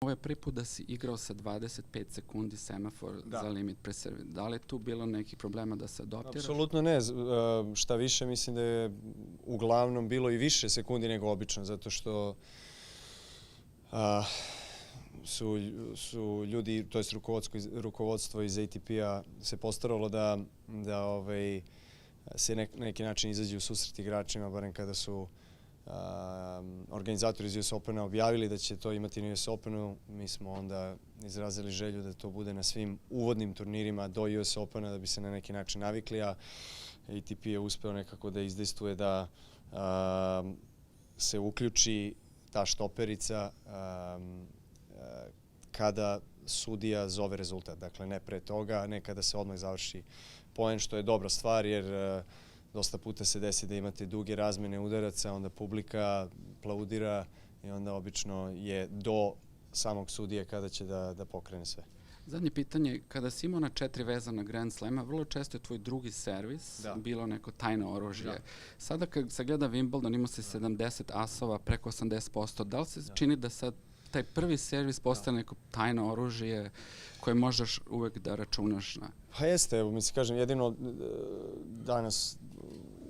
Ovo je prvi put da si igrao sa 25 sekundi semafor za limit pre servis. Da li je tu bilo nekih problema da se adoptiraš? Apsolutno ne. Šta više, mislim da je uglavnom bilo i više sekundi nego obično, zato što su ljudi, to jest rukovodstvo iz ATP-a se postaralo da se na neki način izađe u susret igračima, barem kada su organizatori iz US Opena objavili da će to imati na US Openu. Mi smo onda izrazili želju da to bude na svim uvodnim turnirima do US Opena da bi se na neki način navikli, a ATP je uspeo nekako da izdejstvuje da se uključi ta štoperica kada sudija zove rezultat. Dakle, ne pre toga, ne kada se odmah završi poen, što je dobra stvar jer dosta puta se desi da imate duge razmene udaraca, onda publika aplaudira i onda obično je do samog sudije kada će da pokrene sve. Zadnje pitanje, kada si imao na 4 vezana Grand Slema, vrlo često je tvoj drugi servis bilo neko tajno oružje. Sada kad se gleda Wimbledon, imao si 70 asova, preko 80%. Da li se čini da sad taj prvi servis postane neko tajno oružje koje možeš uvek da računaš na? Pa jeste, evo mi se kažem, jedino danas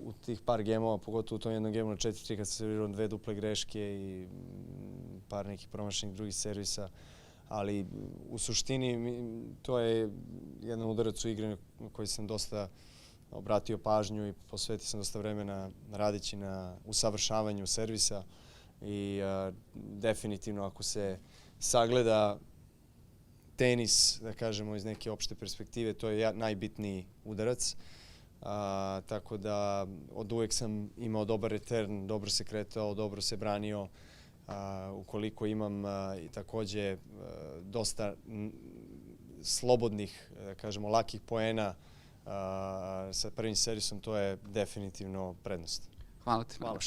u tih par gemova, pogotovo u tom jednom gemu na 4-3 kad se servirao 2 duple greške i par nekih promašenih drugih servisa, ali u suštini to je jedan udarac u igri na koji sam dosta obratio pažnju i posvetio sam dosta vremena radeći na usavršavanju servisa i definitivno ako se sagleda tenis, da kažemo iz neke opšte perspektive, to je najbitniji udarac. Tako da od uvek sam imao dobar return, dobro se kretao, dobro se branio. Ukoliko imam i takođe dosta slobodnih, da kažemo, lakih poena sa prvim servisom, to je definitivno prednost. Hvala ti. Hvala.